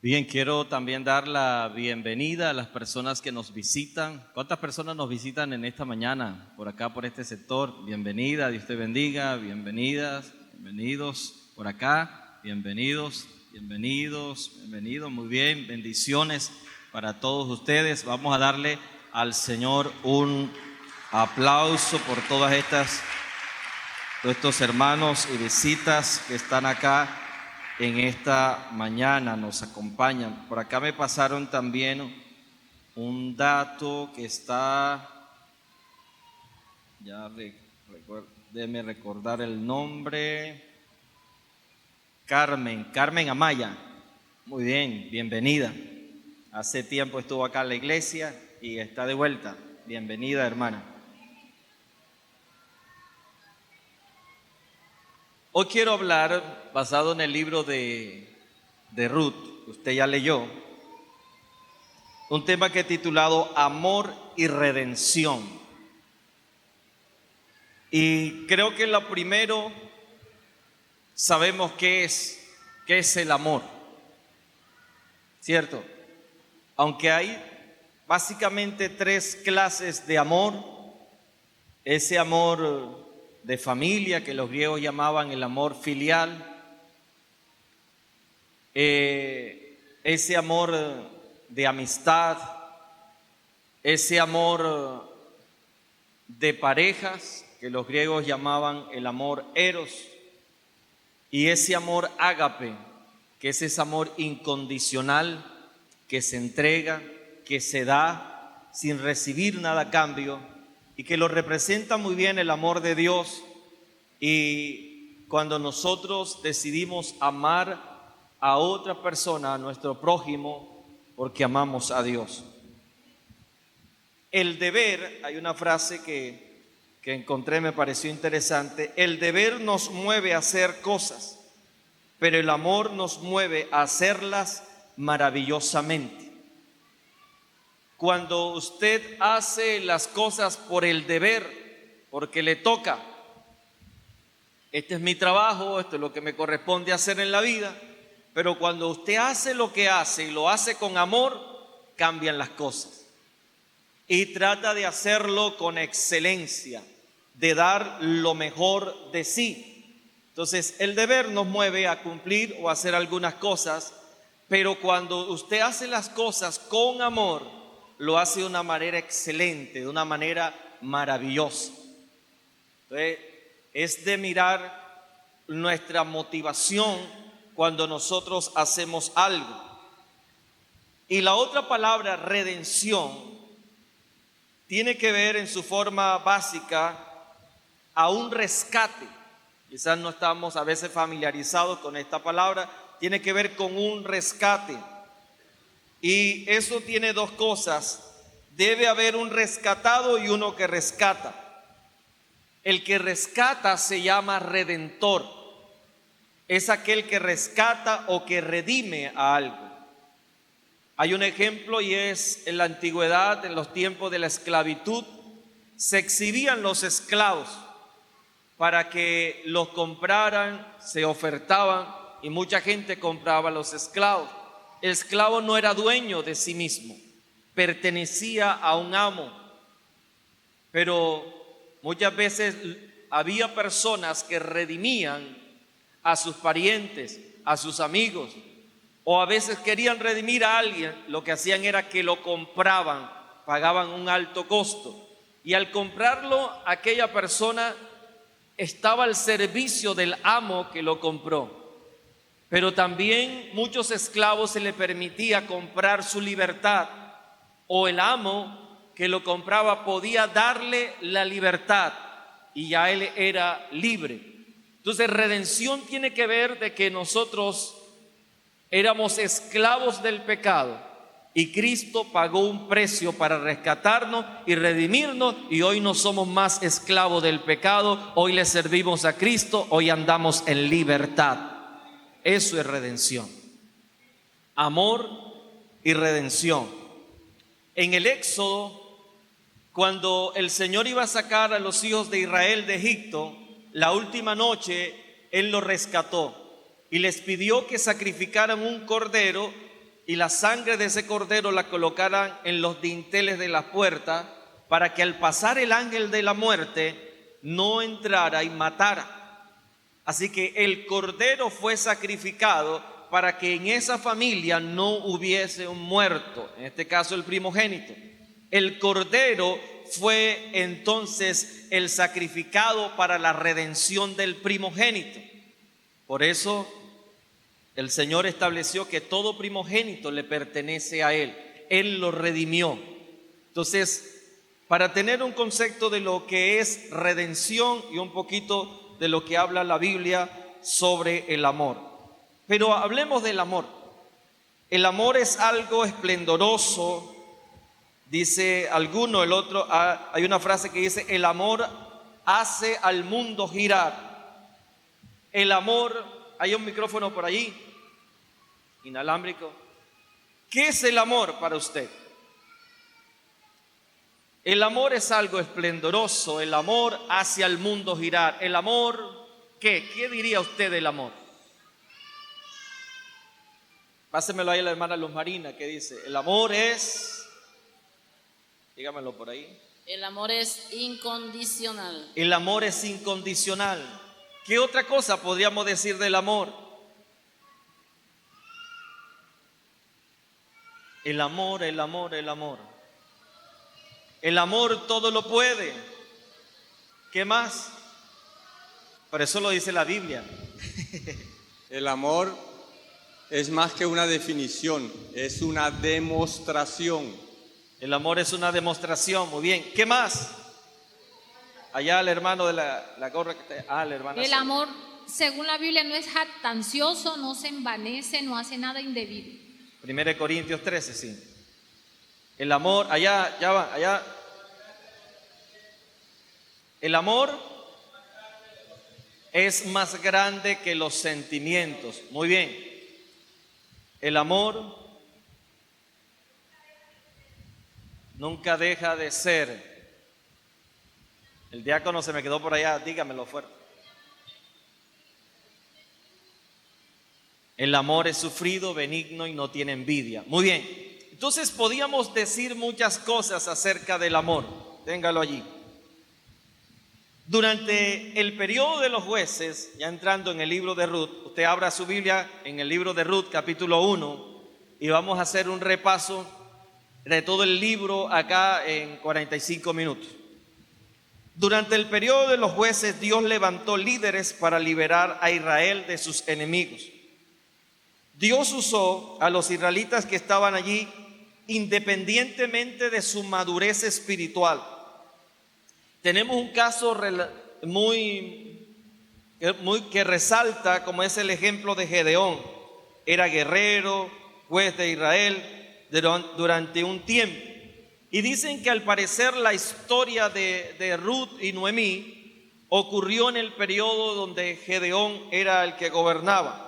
Bien, quiero también dar la bienvenida a las personas que nos visitan. ¿Cuántas personas nos visitan en esta mañana por acá, por este sector? Bienvenida, Dios te bendiga, bienvenidas, bienvenidos por acá, bienvenidos, bienvenidos, muy bien, bendiciones para todos ustedes. Vamos a darle al Señor un aplauso por todos estos hermanos y visitas que están acá en esta mañana, nos acompañan. Por acá me pasaron también un dato que está, déjeme recordar el nombre, Carmen Amaya. Muy bien, bienvenida. Hace tiempo estuvo acá en la iglesia y está de vuelta. Bienvenida, hermana. Hoy quiero hablar, basado en el libro de Ruth, que usted ya leyó, un tema que he titulado Amor y Redención. Y creo que lo primero, sabemos qué es el amor, ¿cierto? Aunque hay básicamente tres clases de amor: ese amor de familia que los griegos llamaban el amor filial, ese amor de amistad, ese amor de parejas que los griegos llamaban el amor eros, y ese amor ágape, que es ese amor incondicional que se entrega, que se da sin recibir nada a cambio, y que lo representa muy bien el amor de Dios. Y cuando nosotros decidimos amar a otra persona, a nuestro prójimo, porque amamos a Dios. El deber, hay una frase que encontré, me pareció interesante: el deber nos mueve a hacer cosas, pero el amor nos mueve a hacerlas maravillosamente. Cuando usted hace las cosas por el deber, porque le toca, este es mi trabajo, esto es lo que me corresponde hacer en la vida, pero cuando usted hace lo que hace y lo hace con amor, cambian las cosas. Y trata de hacerlo con excelencia, de dar lo mejor de sí. Entonces, el deber nos mueve a cumplir o a hacer algunas cosas, pero cuando usted hace las cosas con amor, lo hace de una manera excelente, de una manera maravillosa. Entonces, es de mirar nuestra motivación cuando nosotros hacemos algo. Y la otra palabra, redención, tiene que ver en su forma básica a un rescate. Quizás no estamos a veces familiarizados con esta palabra. Tiene que ver con un rescate. Y eso tiene dos cosas: debe haber un rescatado y uno que rescata. El que rescata se llama redentor. Es aquel que rescata o que redime a algo. Hay un ejemplo, y es en la antigüedad, en los tiempos de la esclavitud, se exhibían los esclavos para que los compraran, se ofertaban y mucha gente compraba los esclavos. El esclavo no era dueño de sí mismo, pertenecía a un amo, pero muchas veces había personas que redimían a sus parientes, a sus amigos, o a veces querían redimir a alguien. Lo que hacían era que lo compraban, pagaban un alto costo, y al comprarlo, aquella persona estaba al servicio del amo que lo compró. Pero también muchos esclavos se le permitía comprar su libertad, o el amo que lo compraba podía darle la libertad y ya él era libre. Entonces, redención tiene que ver de que nosotros éramos esclavos del pecado y Cristo pagó un precio para rescatarnos y redimirnos, y hoy no somos más esclavos del pecado, hoy le servimos a Cristo, hoy andamos en libertad. Eso es redención, amor y redención. En el Éxodo, cuando el Señor iba a sacar a los hijos de Israel de Egipto, la última noche Él los rescató y les pidió que sacrificaran un cordero y la sangre de ese cordero la colocaran en los dinteles de la puerta, para que al pasar el ángel de la muerte no entrara y matara. Así que el cordero fue sacrificado para que en esa familia no hubiese un muerto, en este caso el primogénito. El cordero fue entonces el sacrificado para la redención del primogénito. Por eso el Señor estableció que todo primogénito le pertenece a Él. Él lo redimió. Entonces, para tener un concepto de lo que es redención y un poquito de lo que habla la Biblia sobre el amor. Pero hablemos del amor. El amor es algo esplendoroso, dice alguno, el otro, hay una frase que dice, el amor hace al mundo girar. El amor, hay un micrófono por allí, inalámbrico. ¿Qué es el amor para usted? El amor es algo esplendoroso, el amor hace al mundo girar. El amor, ¿qué? ¿Qué diría usted del amor? Pásemelo ahí a la hermana Luz Marina, que dice, el amor es, dígamelo por ahí. El amor es incondicional. El amor es incondicional. ¿Qué otra cosa podríamos decir del amor? El amor, el amor, el amor. El amor todo lo puede. ¿Qué más? Por eso lo dice la Biblia. El amor es más que una definición, es una demostración. El amor es una demostración, muy bien. ¿Qué más? Allá el hermano de la gorra que está. La hermana. El amor, según la Biblia, no es jactancioso, no se envanece, no hace nada indebido. 1 Corintios 13, sí. El amor, allá, ya va, allá. El amor es más grande que los sentimientos. Muy bien. El amor nunca deja de ser. El diácono se me quedó por allá, dígamelo fuerte. El amor es sufrido, benigno y no tiene envidia. Muy bien. Entonces podíamos decir muchas cosas acerca del amor. Téngalo allí. Durante el periodo de los jueces, ya entrando en el libro de Ruth, usted abra su Biblia en el libro de Ruth, capítulo 1, y vamos a hacer un repaso de todo el libro acá en 45 minutos. Durante el periodo de los jueces, Dios levantó líderes para liberar a Israel de sus enemigos. Dios usó a los israelitas que estaban allí independientemente de su madurez espiritual. Tenemos un caso muy que resalta, como es el ejemplo de Gedeón. Era guerrero, juez de Israel durante un tiempo. Y dicen que al parecer la historia de Ruth y Noemí ocurrió en el periodo donde Gedeón era el que gobernaba.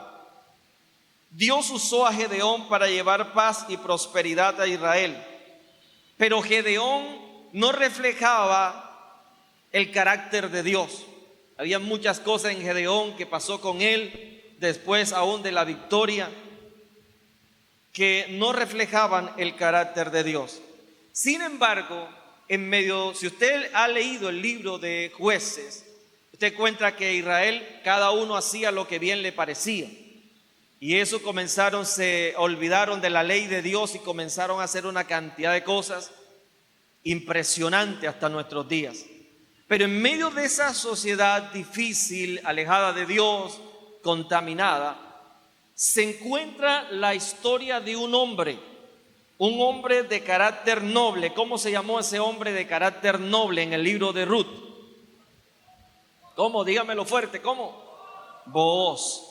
Dios usó a Gedeón para llevar paz y prosperidad a Israel. Pero Gedeón no reflejaba el carácter de Dios. Había muchas cosas en Gedeón que pasó con él, después aún de la victoria, que no reflejaban el carácter de Dios. Sin embargo, si usted ha leído el libro de Jueces, usted encuentra que Israel, cada uno hacía lo que bien le parecía. Y eso se olvidaron de la ley de Dios y comenzaron a hacer una cantidad de cosas impresionantes hasta nuestros días. Pero en medio de esa sociedad difícil, alejada de Dios, contaminada, se encuentra la historia de un hombre de carácter noble. ¿Cómo se llamó ese hombre de carácter noble en el libro de Ruth? ¿Cómo? Dígamelo fuerte, ¿cómo? Booz.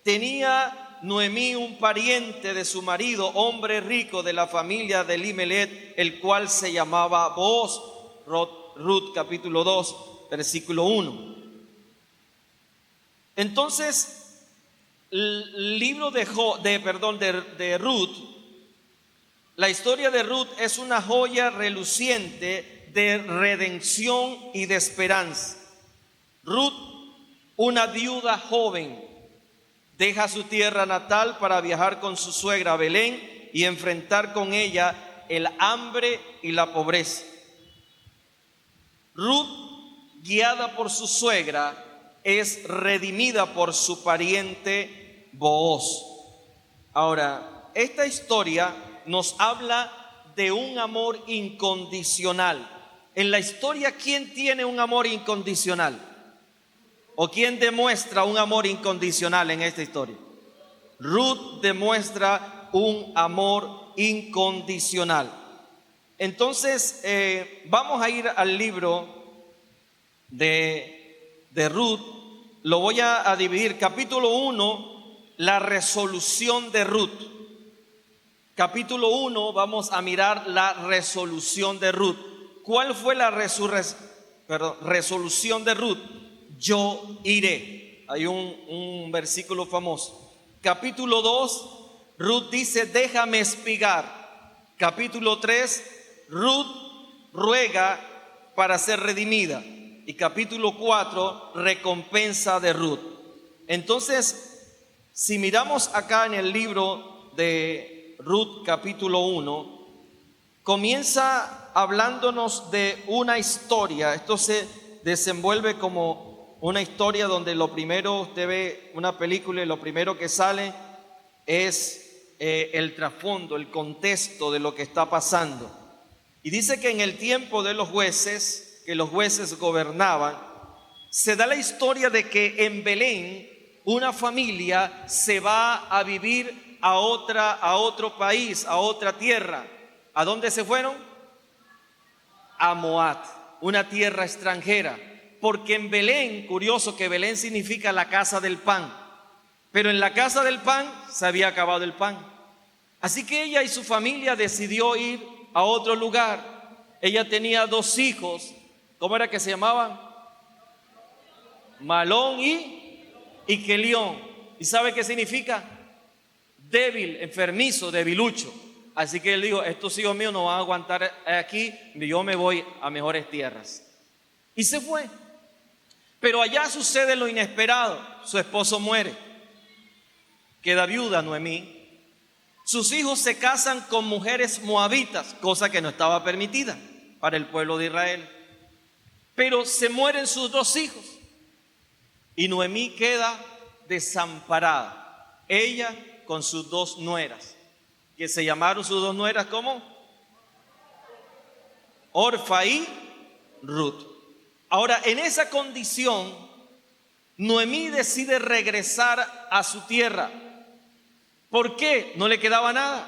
Tenía Noemí un pariente de su marido, hombre rico de la familia de Elimelech, el cual se llamaba Booz. Ruth capítulo 2, versículo 1. Entonces, el libro de Ruth, la historia de Ruth es una joya reluciente de redención y de esperanza. Ruth, una viuda joven, deja su tierra natal para viajar con su suegra a Belén y enfrentar con ella el hambre y la pobreza. Ruth, guiada por su suegra, es redimida por su pariente Booz. Ahora, esta historia nos habla de un amor incondicional. En la historia, ¿quién tiene un amor incondicional? ¿O quién demuestra un amor incondicional en esta historia? Ruth demuestra un amor incondicional. Entonces, vamos a ir al libro de Ruth. Lo voy a dividir. Capítulo 1, la resolución de Ruth. Capítulo 1, vamos a mirar la resolución de Ruth. ¿Cuál fue la resolución de Ruth? Yo iré. Hay un versículo famoso. Capítulo 2, Ruth dice, déjame espigar. Capítulo 3, Ruth ruega para ser redimida. Y capítulo 4, recompensa de Ruth. Entonces, si miramos acá en el libro de Ruth, capítulo 1, comienza hablándonos de una historia. Esto se desenvuelve como una historia donde lo primero, usted ve una película y lo primero que sale es el trasfondo, el contexto de lo que está pasando. Y dice que en el tiempo de los jueces, que los jueces gobernaban, se da la historia de que en Belén una familia se va a vivir a otro país, a otra tierra. ¿A dónde se fueron? A Moab, una tierra extranjera. Porque en Belén, curioso que Belén significa la casa del pan, pero en la casa del pan se había acabado el pan. Así que ella y su familia decidió ir a otro lugar. Ella tenía 2 hijos. ¿Cómo era que se llamaban? Malón y Kelión. ¿Y sabe qué significa? Débil, enfermizo, debilucho. Así que él dijo, estos hijos míos no van a aguantar aquí, yo me voy a mejores tierras. Y se fue. Pero allá sucede lo inesperado. Su esposo muere. Queda viuda Noemí. Sus hijos se casan con mujeres moabitas, cosa que no estaba permitida para el pueblo de Israel. Pero se mueren sus 2 hijos. Y Noemí queda desamparada. Ella con sus 2 nueras. Que se llamaron sus 2 nueras, ¿cómo? Orfa y Ruth. Ahora, en esa condición, Noemí decide regresar a su tierra. ¿Por qué? No le quedaba nada.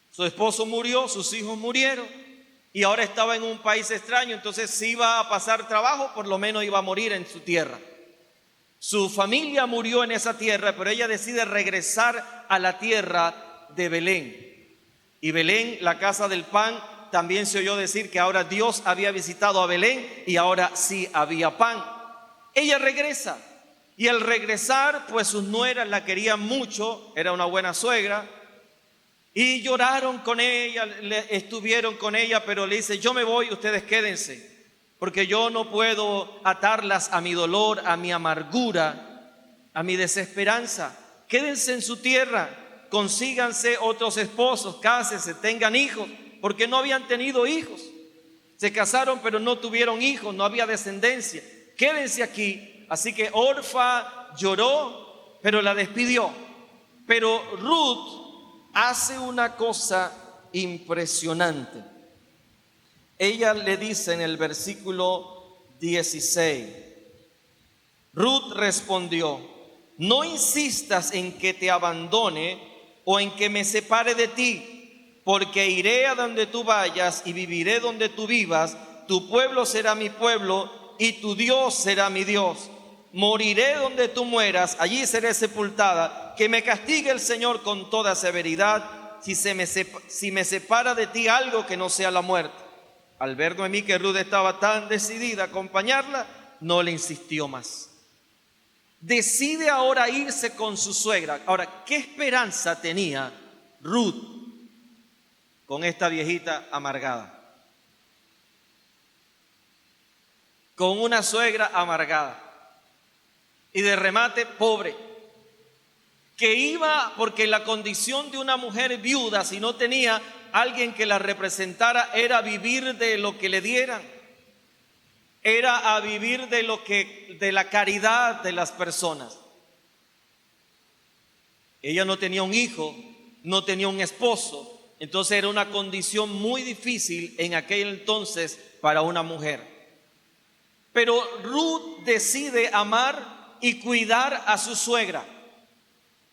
Su esposo murió, sus hijos murieron y ahora estaba en un país extraño. Entonces, si iba a pasar trabajo, por lo menos iba a morir en su tierra. Su familia murió en esa tierra, pero ella decide regresar a la tierra de Belén. Y Belén, la casa del pan, también se oyó decir que ahora Dios había visitado a Belén y ahora sí había pan. Ella regresa y al regresar, pues sus nueras la querían mucho, era una buena suegra, y lloraron con ella, estuvieron con ella, pero le dice, yo me voy, ustedes quédense, porque yo no puedo atarlas a mi dolor, a mi amargura, a mi desesperanza. Quédense en su tierra, consíganse otros esposos, cásense, tengan hijos, porque no habían tenido hijos. Se casaron, pero no tuvieron hijos, no había descendencia. Quédense aquí. Así que Orfa lloró, pero la despidió. Pero Ruth hace una cosa impresionante. Ella le dice en el versículo 16, Ruth respondió, no insistas en que te abandone o en que me separe de ti, porque iré a donde tú vayas y viviré donde tú vivas, tu pueblo será mi pueblo y tu Dios será mi Dios. Moriré donde tú mueras, allí seré sepultada. Que me castigue el Señor con toda severidad si me separa de ti algo que no sea la muerte. Al ver Noemí que Ruth estaba tan decidida a acompañarla, no le insistió más. Decide ahora irse con su suegra. Ahora, ¿qué esperanza tenía Ruth con esta viejita amargada? Con una suegra amargada. Y de remate, pobre. que iba porque la condición de una mujer viuda, si no tenía alguien que la representara, era vivir de lo que le dieran, era a vivir de la caridad de las personas. Ella no tenía un hijo, no tenía un esposo, entonces era una condición muy difícil en aquel entonces para una mujer. Pero Ruth decide amar y cuidar a su suegra.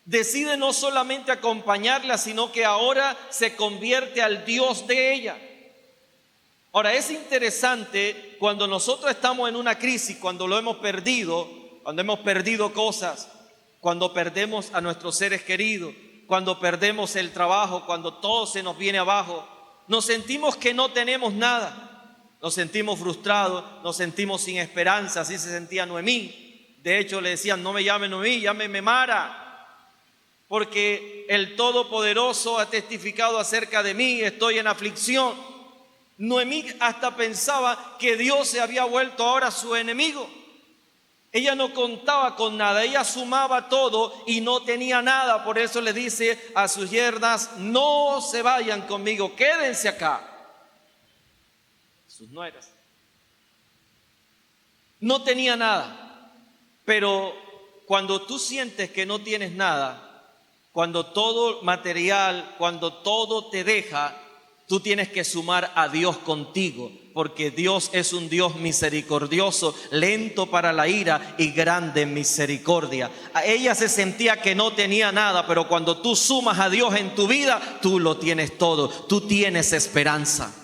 Decide no solamente acompañarla, sino que ahora se convierte al Dios de ella. Ahora, es interesante cuando nosotros estamos en una crisis, cuando lo hemos perdido, cuando hemos perdido cosas, cuando perdemos a nuestros seres queridos, cuando perdemos el trabajo, cuando todo se nos viene abajo, nos sentimos que no tenemos nada, nos sentimos frustrados, nos sentimos sin esperanza. Así se sentía Noemí. De hecho, le decían: no me llame Noemí, llámeme Mara, porque el Todopoderoso ha testificado acerca de mí, estoy en aflicción. Noemí hasta pensaba que Dios se había vuelto ahora su enemigo. Ella no contaba con nada, ella sumaba todo y no tenía nada. Por eso le dice a sus yernas: no se vayan conmigo, quédense acá. Sus nueras. No tenía nada, pero cuando tú sientes que no tienes nada, cuando todo material, cuando todo te deja, tú tienes que sumar a Dios contigo, porque Dios es un Dios misericordioso, lento para la ira y grande en misericordia. Ella se sentía que no tenía nada, pero cuando tú sumas a Dios en tu vida, tú lo tienes todo, tú tienes esperanza.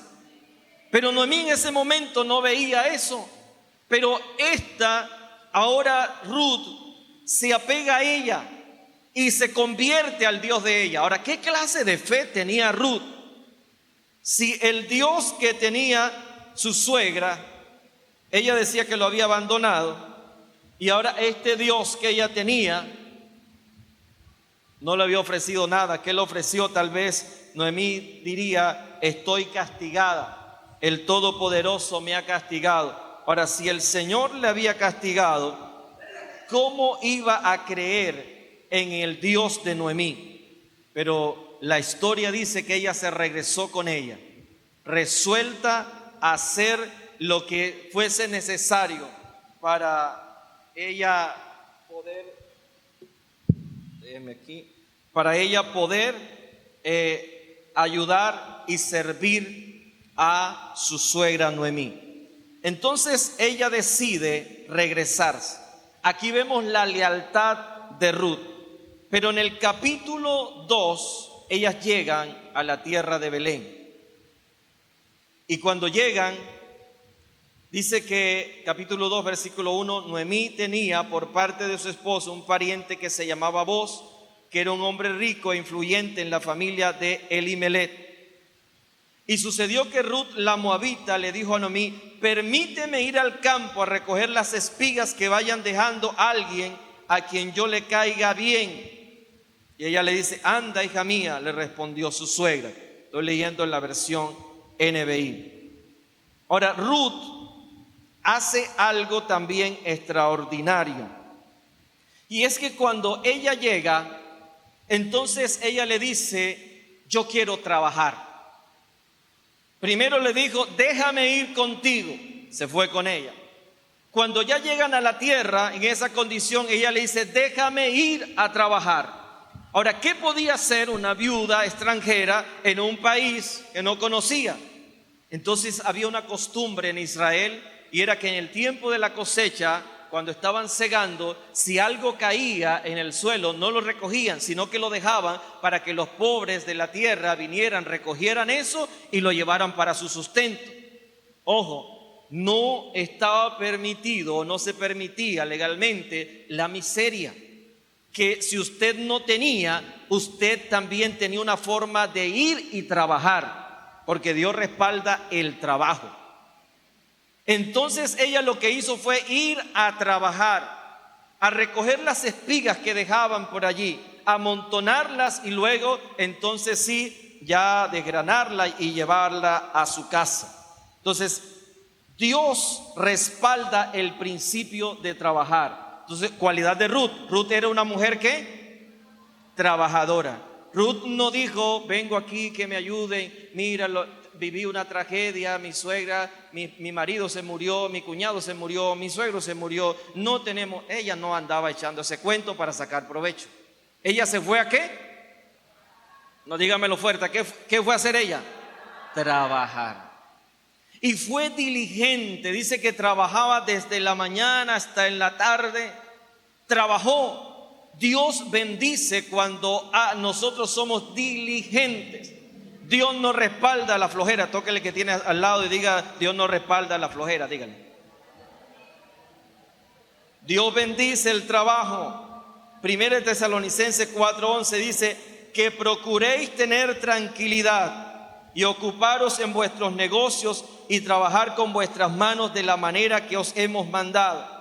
Pero Noemí en ese momento no veía eso. Pero ahora Ruth se apega a ella y se convierte al Dios de ella. Ahora, ¿qué clase de fe tenía Ruth? Si el Dios que tenía su suegra, ella decía que lo había abandonado, y ahora este Dios que ella tenía no le había ofrecido nada. ¿Qué le ofreció? Tal vez Noemí diría: estoy castigada, el Todopoderoso me ha castigado. Ahora, si el Señor le había castigado, ¿cómo iba a creer en el Dios de Noemí? Pero la historia dice que ella se regresó con ella, resuelta a hacer lo que fuese necesario para ella poder, ayudar y servir a su suegra Noemí. Entonces ella decide regresarse. Aquí vemos la lealtad de Ruth. Pero en el capítulo 2, ellas llegan a la tierra de Belén. Y cuando llegan, dice que, capítulo 2, versículo 1, Noemí tenía por parte de su esposo un pariente que se llamaba Boz, que era un hombre rico e influyente en la familia de Elimelech. Y sucedió que Ruth la moabita le dijo a Noemí: permíteme ir al campo a recoger las espigas que vayan dejando a alguien a quien yo le caiga bien. Y ella le dice: anda, hija mía, le respondió su suegra. Estoy leyendo en la versión NBI. Ahora, Ruth hace algo también extraordinario. Y es que cuando ella llega, entonces ella le dice: yo quiero trabajar. Primero le dijo: déjame ir contigo. Se fue con ella. Cuando ya llegan a la tierra, en esa condición, ella le dice: déjame ir a trabajar. Ahora, ¿qué podía hacer una viuda extranjera en un país que no conocía? Entonces había una costumbre en Israel, y era que en el tiempo de la cosecha, cuando estaban segando, si algo caía en el suelo, no lo recogían, sino que lo dejaban para que los pobres de la tierra vinieran, recogieran eso y lo llevaran para su sustento. Ojo, no estaba permitido, no se permitía legalmente la miseria. Que si usted no tenía, usted también tenía una forma de ir y trabajar, porque Dios respalda el trabajo. Entonces ella lo que hizo fue ir a trabajar, a recoger las espigas que dejaban por allí, amontonarlas y luego entonces sí, ya desgranarla y llevarla a su casa. Entonces Dios respalda el principio de trabajar. Entonces, cualidad de Ruth. Ruth era una mujer que trabajadora. Ruth no dijo, vengo aquí que me ayuden, mira, viví una tragedia, mi suegra, mi marido se murió, mi cuñado se murió, mi suegro se murió, no tenemos, ella no andaba echando ese cuento para sacar provecho. ¿Ella se fue a qué? No, dígamelo fuerte, ¿qué fue a hacer ella? Trabajar. Y fue diligente, dice que trabajaba desde la mañana hasta en la tarde, trabajó. Dios bendice cuando nosotros somos diligentes. Dios no respalda la flojera. Tóquele que tiene al lado y diga, Dios no respalda la flojera, dígale. Dios bendice el trabajo. 1 Tesalonicenses 4:11 dice, que procuréis tener tranquilidad y ocuparos en vuestros negocios y trabajar con vuestras manos de la manera que os hemos mandado,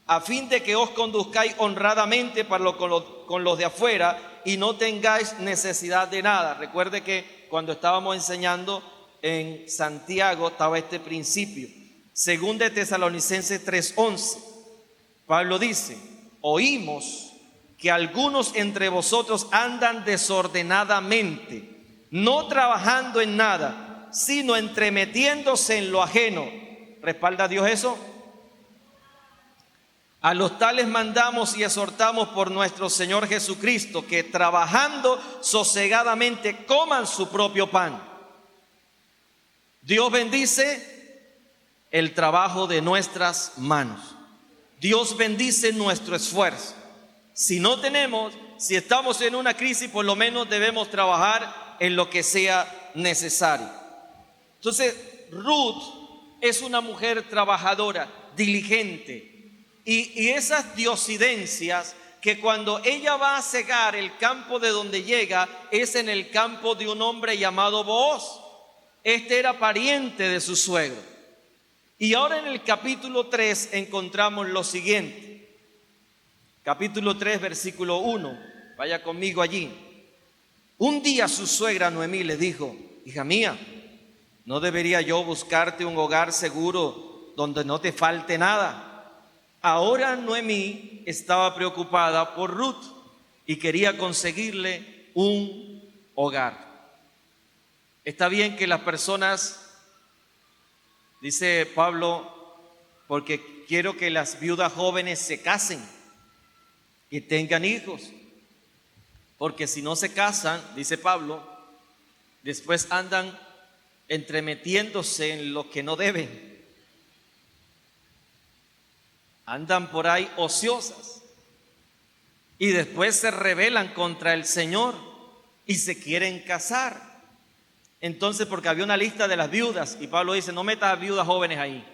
a fin de que os conduzcáis honradamente con los de afuera y no tengáis necesidad de nada. Recuerde que cuando estábamos enseñando en Santiago estaba este principio. 2 Tesalonicenses 3:11, Pablo dice, oímos que algunos entre vosotros andan desordenadamente, no trabajando en nada, sino entremetiéndose en lo ajeno. ¿Respalda Dios eso? A los tales mandamos y exhortamos por nuestro Señor Jesucristo, que trabajando sosegadamente coman su propio pan. Dios bendice el trabajo de nuestras manos. Dios bendice nuestro esfuerzo. Si estamos en una crisis, por lo menos debemos trabajar en lo que sea necesario. Entonces, Ruth es una mujer trabajadora, diligente. Y esas diosidencias, que cuando ella va a cegar, el campo de donde llega es en el campo de un hombre llamado Booz. Este era pariente de su suegro. Y ahora en el capítulo 3 encontramos lo siguiente. Capítulo 3, versículo 1. Vaya conmigo allí. Un día su suegra Noemí le dijo, hija mía, ¿no debería yo buscarte un hogar seguro donde no te falte nada? Ahora Noemí estaba preocupada por Ruth y quería conseguirle un hogar. Está bien que las personas, dice Pablo, porque quiero que las viudas jóvenes se casen y tengan hijos, porque si no se casan, dice Pablo, después andan entremetiéndose en lo que no deben. Andan por ahí ociosas y después se rebelan contra el Señor y se quieren casar. Entonces, porque había una lista de las viudas y Pablo dice, no metas a viudas jóvenes ahí.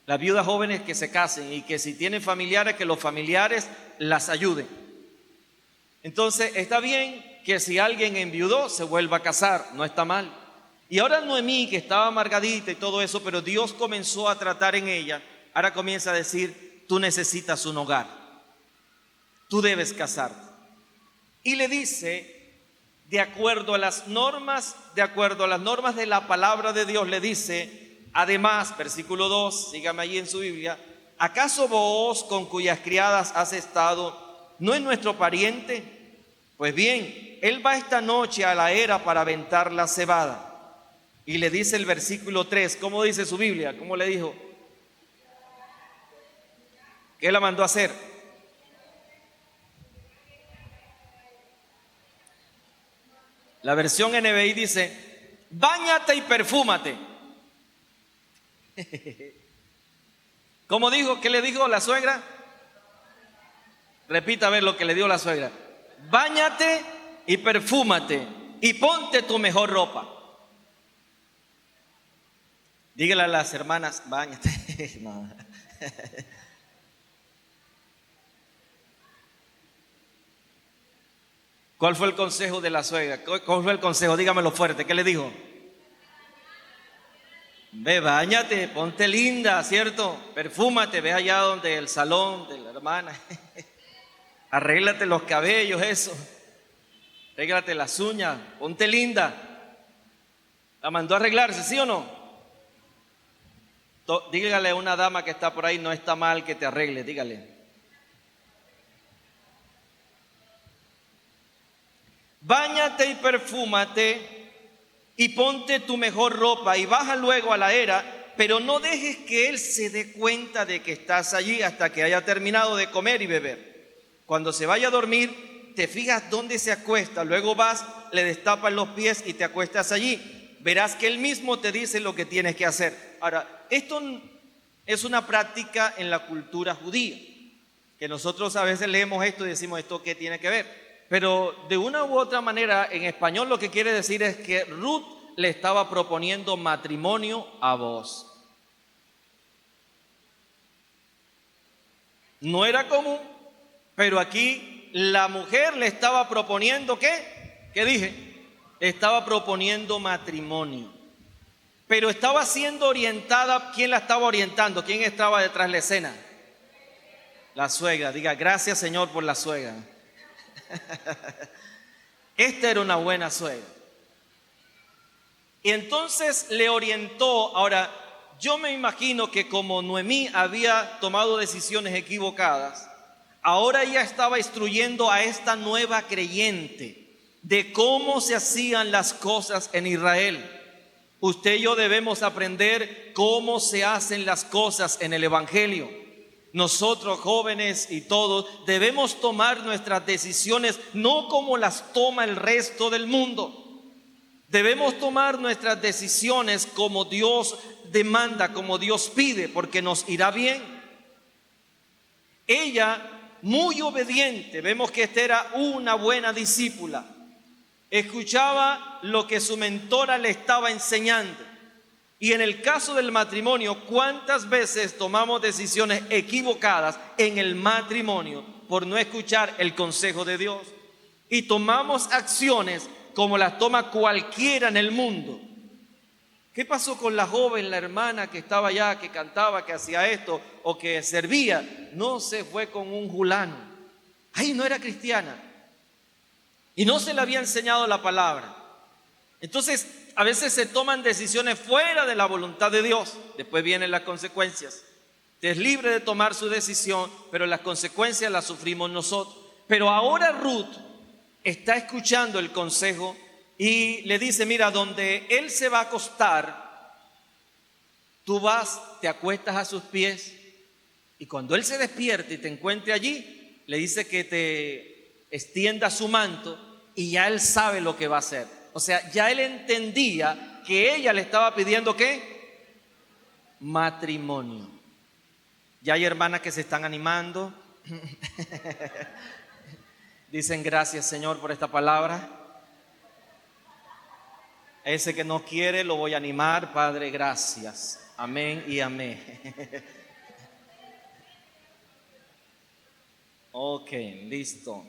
Las viudas jóvenes que se casen y que si tienen familiares, que los familiares las ayuden. Entonces, está bien que si alguien enviudó se vuelva a casar, no está mal. Y ahora Noemí, que estaba amargadita y todo eso, pero Dios comenzó a tratar en ella, ahora comienza a decir, tú necesitas un hogar, tú debes casarte. Y le dice, de acuerdo a las normas de la palabra de Dios, le dice, además, versículo 2, sígame allí en su Biblia, ¿acaso Booz, con cuyas criadas has estado, no es nuestro pariente? Pues bien, él va esta noche a la era para aventar la cebada. Y le dice el versículo 3, ¿cómo dice su Biblia? ¿Cómo le dijo? ¿Qué la mandó a hacer? La versión NBI dice, báñate y perfúmate. ¿Cómo dijo? ¿Qué le dijo la suegra? Repita a ver lo que le dio la suegra. Báñate y perfúmate y ponte tu mejor ropa. Dígale a las hermanas, báñate. No. ¿Cuál fue el consejo de la suegra? ¿Cuál fue el consejo? Dígamelo fuerte. ¿Qué le dijo? Ve, báñate, ponte linda, ¿cierto? Perfúmate, ve allá donde el salón de la hermana. Arréglate los cabellos, eso. Arréglate las uñas, ponte linda. ¿La mandó a arreglarse, sí o no? Dígale a una dama que está por ahí, no está mal que te arregle, dígale. báñate y perfúmate y ponte tu mejor ropa y baja luego a la era, pero no dejes que él se dé cuenta de que estás allí hasta que haya terminado de comer y beber. Cuando se vaya a dormir, te fijas dónde se acuesta, luego vas, le destapas los pies y te acuestas allí. Verás que él mismo te dice lo que tienes que hacer. Ahora, esto es una práctica en la cultura judía, que nosotros a veces leemos esto y decimos, ¿esto qué tiene que ver? Pero de una u otra manera, en español lo que quiere decir es que Ruth le estaba proponiendo matrimonio a Booz. No era común, pero aquí la mujer le estaba proponiendo, ¿qué? ¿Qué dije? Le estaba proponiendo matrimonio. Pero estaba siendo orientada, ¿quién la estaba orientando? ¿Quién estaba detrás de la escena? La suegra. Diga, gracias Señor por la suegra. Esta era una buena suegra. Y entonces le orientó. Ahora, yo me imagino que como Noemí había tomado decisiones equivocadas, ahora ella estaba instruyendo a esta nueva creyente de cómo se hacían las cosas en Israel. Usted y yo debemos aprender cómo se hacen las cosas en el Evangelio. Nosotros jóvenes y todos debemos tomar nuestras decisiones no como las toma el resto del mundo. Debemos tomar nuestras decisiones como Dios demanda, como Dios pide, porque nos irá bien. Ella, muy obediente, vemos que esta era una buena discípula. Escuchaba lo que su mentora le estaba enseñando. Y en el caso del matrimonio, ¿cuántas veces tomamos decisiones equivocadas en el matrimonio por no escuchar el consejo de Dios? Y tomamos acciones como las toma cualquiera en el mundo. ¿Qué pasó con la joven, la hermana que estaba allá, que cantaba, que hacía esto o que servía? No se fue con un fulano. Ay, no era cristiana. Y no se le había enseñado la palabra. Entonces, a veces se toman decisiones fuera de la voluntad de Dios. Después vienen las consecuencias. Usted es libre de tomar su decisión, pero las consecuencias las sufrimos nosotros. Pero ahora Ruth está escuchando el consejo y le dice, mira, donde él se va a acostar, tú vas, te acuestas a sus pies y cuando él se despierte y te encuentre allí, le dice que te extienda su manto y ya él sabe lo que va a hacer. O sea, ya él entendía que ella le estaba pidiendo ¿qué? Matrimonio. Ya hay hermanas que se están animando. Dicen gracias Señor por esta palabra. Ese que no quiere lo voy a animar, Padre, gracias. Amén y amén. Ok, listo.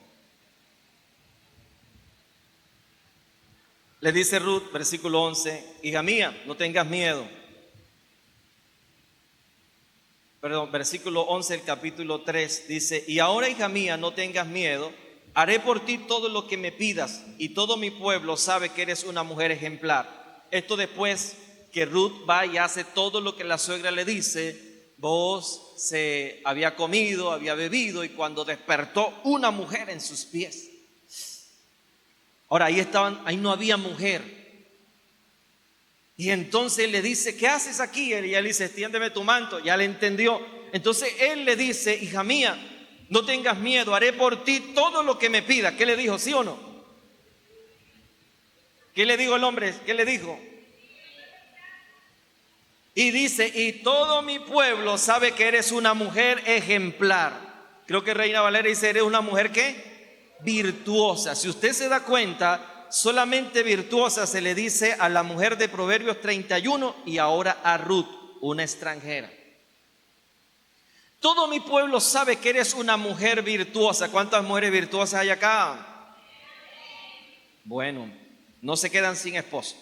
Le dice Ruth, versículo 11, hija mía, no tengas miedo. Perdón, versículo 11 del capítulo 3 dice, y ahora, hija mía, no tengas miedo, haré por ti todo lo que me pidas, y todo mi pueblo sabe que eres una mujer ejemplar. Esto después que Ruth va y hace todo lo que la suegra le dice. Booz se había comido, había bebido, y cuando despertó, una mujer en sus pies. Ahora ahí no había mujer. Y entonces le dice, ¿qué haces aquí? Y ella le dice, extiéndeme tu manto. Ya le entendió. Entonces él le dice, hija mía, no tengas miedo, haré por ti todo lo que me pidas. ¿Qué le dijo? ¿Sí o no? ¿Qué le dijo el hombre? ¿Qué le dijo? Y dice, y todo mi pueblo sabe que eres una mujer ejemplar. Creo que Reina Valera dice, eres una mujer ¿qué? Virtuosa. Si usted se da cuenta, solamente virtuosa se le dice a la mujer de Proverbios 31 y ahora a Ruth, una extranjera. Todo mi pueblo sabe que eres una mujer virtuosa. ¿Cuántas mujeres virtuosas hay acá? Bueno, no se quedan sin esposo.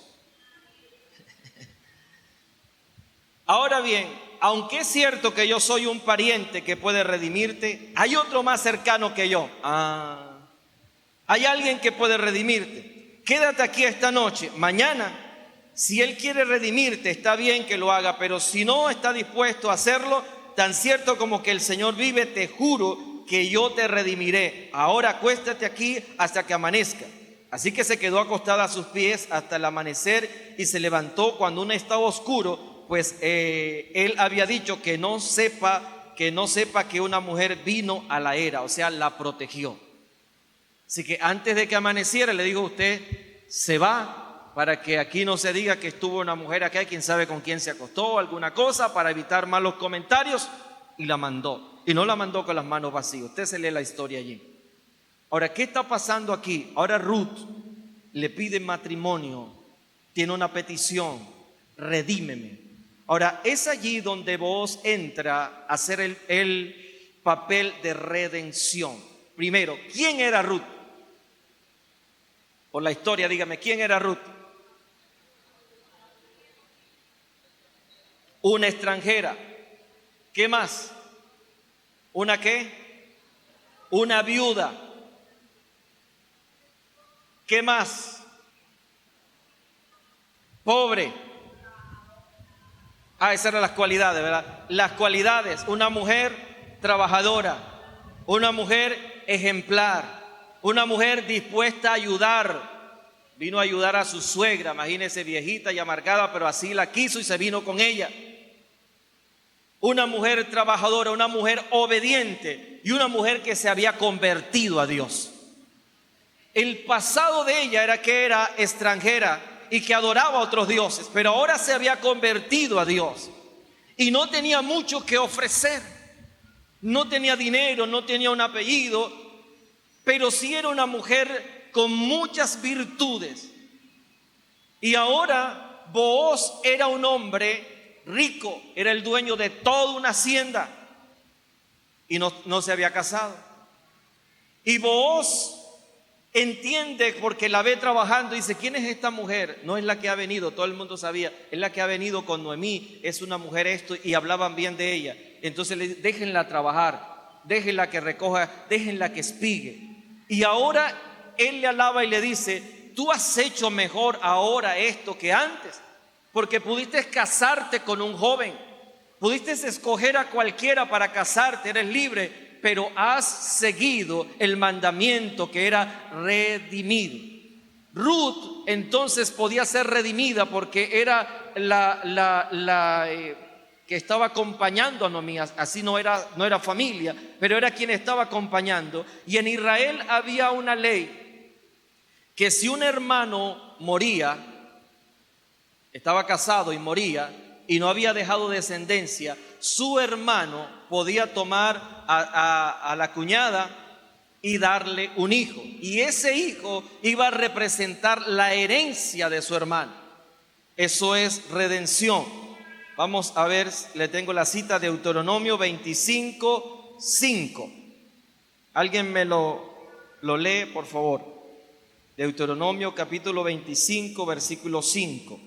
Ahora bien, aunque es cierto que yo soy un pariente que puede redimirte, hay otro más cercano que yo. Hay alguien que puede redimirte. Quédate aquí esta noche. Mañana, si él quiere redimirte, está bien que lo haga, pero si no está dispuesto a hacerlo, tan cierto como que el Señor vive, te juro que yo te redimiré. Ahora acuéstate aquí hasta que amanezca. Así que se quedó acostada a sus pies hasta el amanecer y se levantó cuando aún estaba oscuro, pues él había dicho que no sepa que una mujer vino a la era, o sea, la protegió. Así que antes de que amaneciera le dijo: usted se va para que aquí no se diga que estuvo una mujer acá, quién sabe con quién se acostó, alguna cosa, para evitar malos comentarios, y la mandó. Y no la mandó con las manos vacías. Usted se lee la historia allí. Ahora, ¿qué está pasando aquí? Ahora Ruth le pide matrimonio, tiene una petición: redímeme. Ahora, es allí donde vos entra a hacer el papel de redención. Primero, ¿quién era Ruth? Por la historia, dígame, ¿quién era Ruth? Una extranjera. ¿Qué más? ¿Una qué? Una viuda. ¿Qué más? Pobre. Esas eran las cualidades, ¿verdad? Las cualidades: una mujer trabajadora, una mujer ejemplar, una mujer dispuesta a ayudar. Vino a ayudar a su suegra, imagínese, viejita y amargada, pero así la quiso y se vino con ella. Una mujer trabajadora, una mujer obediente y una mujer que se había convertido a Dios. El pasado de ella era que era extranjera y que adoraba a otros dioses, pero ahora se había convertido a Dios y no tenía mucho que ofrecer. No tenía dinero, no tenía un apellido, pero sí era una mujer con muchas virtudes. Y ahora Booz era un hombre rico, era el dueño de toda una hacienda y no se había casado. Y Booz entiende, porque la ve trabajando, y dice: ¿quién es esta mujer? No es la que ha venido, todo el mundo sabía, es la que ha venido con Noemí, es una mujer esto, y hablaban bien de ella. Entonces le dice: déjenla trabajar, déjenla que recoja, déjenla que espigue. Y ahora él le alaba y le dice: tú has hecho mejor ahora esto que antes, porque pudiste casarte con un joven, pudiste escoger a cualquiera para casarte, eres libre, pero has seguido el mandamiento que era redimir. Ruth entonces podía ser redimida porque era que estaba acompañando a Noemí. Así no era familia, pero era quien estaba acompañando. Y en Israel había una ley que si un hermano moría, estaba casado y moría y no había dejado descendencia, su hermano podía tomar a la cuñada y darle un hijo, y ese hijo iba a representar la herencia de su hermano. Eso es redención. Vamos a ver, le tengo la cita de Deuteronomio 25:5. Alguien me lo lee, por favor. Deuteronomio capítulo 25, versículo 5.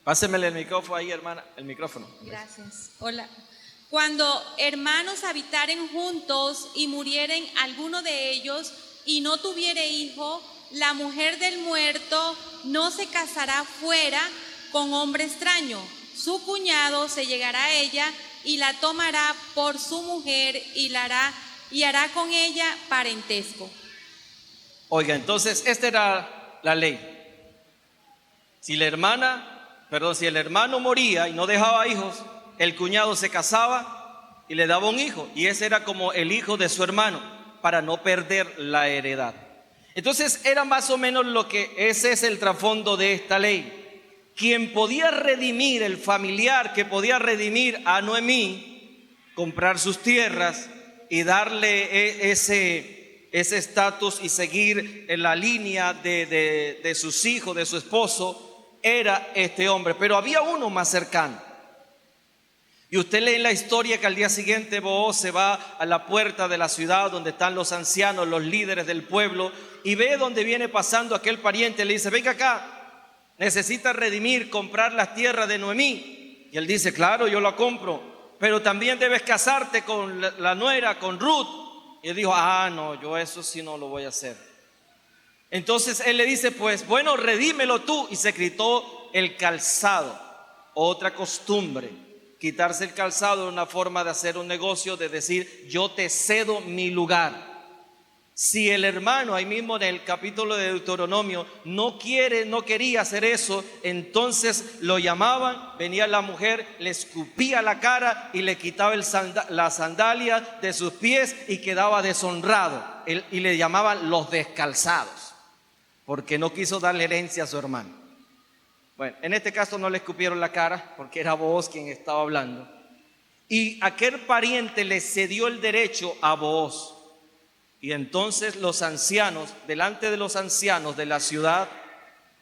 Pásemele el micrófono ahí, hermana, el micrófono. Gracias. Hola. Cuando hermanos habitaren juntos y murieren alguno de ellos y no tuviere hijo, la mujer del muerto no se casará fuera con hombre extraño. Su cuñado se llegará a ella y la tomará por su mujer y hará con ella parentesco. Oiga, entonces esta era la ley. Si el hermano moría y no dejaba hijos, el cuñado se casaba y le daba un hijo, y ese era como el hijo de su hermano, para no perder la heredad. Entonces era más o menos ese es el trasfondo de esta ley. Quien podía redimir, el familiar que podía redimir a Noemí, comprar sus tierras y darle ese estatus y seguir en la línea de sus hijos, de su esposo, era este hombre. Pero había uno más cercano. Y usted lee en la historia que al día siguiente Booz se va a la puerta de la ciudad donde están los ancianos, los líderes del pueblo, y ve donde viene pasando aquel pariente. Le dice: venga acá, necesita redimir, comprar las tierras de Noemí. Y él dice: claro, yo la compro, pero también debes casarte con la nuera, con Ruth. Y él dijo: no, yo eso sí no lo voy a hacer. Entonces él le dice: pues bueno, redímelo tú. Y se quitó el calzado, otra costumbre. Quitarse el calzado es una forma de hacer un negocio, de decir, yo te cedo mi lugar. Si el hermano, ahí mismo en el capítulo de Deuteronomio, no quería hacer eso, entonces lo llamaban, venía la mujer, le escupía la cara y le quitaba la sandalia de sus pies y quedaba deshonrado. Y le llamaban los descalzados, porque no quiso darle herencia a su hermano. Bueno, en este caso no le escupieron la cara, porque era Booz quien estaba hablando. Y aquel pariente le cedió el derecho a Booz. Y entonces los ancianos, delante de los ancianos de la ciudad,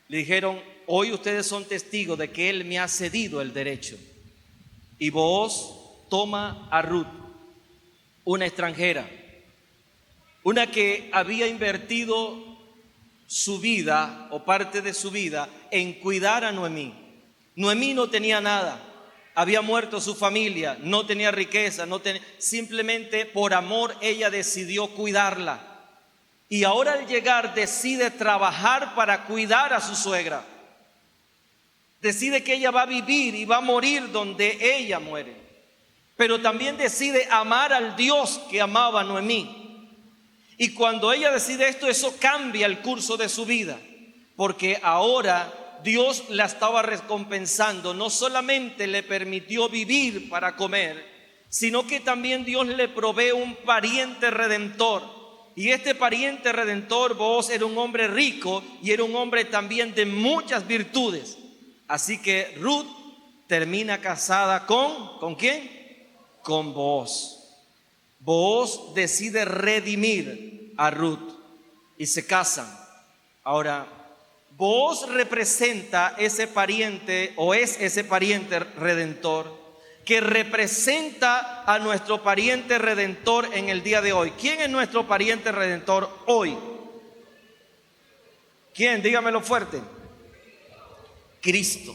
le dijeron, hoy ustedes son testigos de que él me ha cedido el derecho. Y Booz toma a Ruth, una extranjera, una que había invertido su vida o parte de su vida en cuidar a Noemí. Noemí no tenía nada. Había muerto su familia, no tenía riqueza, simplemente por amor ella decidió cuidarla. Y ahora al llegar decide trabajar para cuidar a su suegra. Decide que ella va a vivir y va a morir donde ella muere. Pero también decide amar al Dios que amaba a Noemí. Y cuando ella decide esto, eso cambia el curso de su vida. Porque ahora Dios la estaba recompensando, no solamente le permitió vivir para comer, sino que también Dios le provee un pariente redentor. Y este pariente redentor, Booz, era un hombre rico y era un hombre también de muchas virtudes. Así que Ruth termina casada ¿con quién? Con Booz. Booz decide redimir a Ruth y se casan. Ahora, Booz representa ese pariente o es ese pariente redentor que representa a nuestro pariente redentor en el día de hoy. ¿Quién es nuestro pariente redentor hoy? ¿Quién? Dígamelo fuerte. Cristo.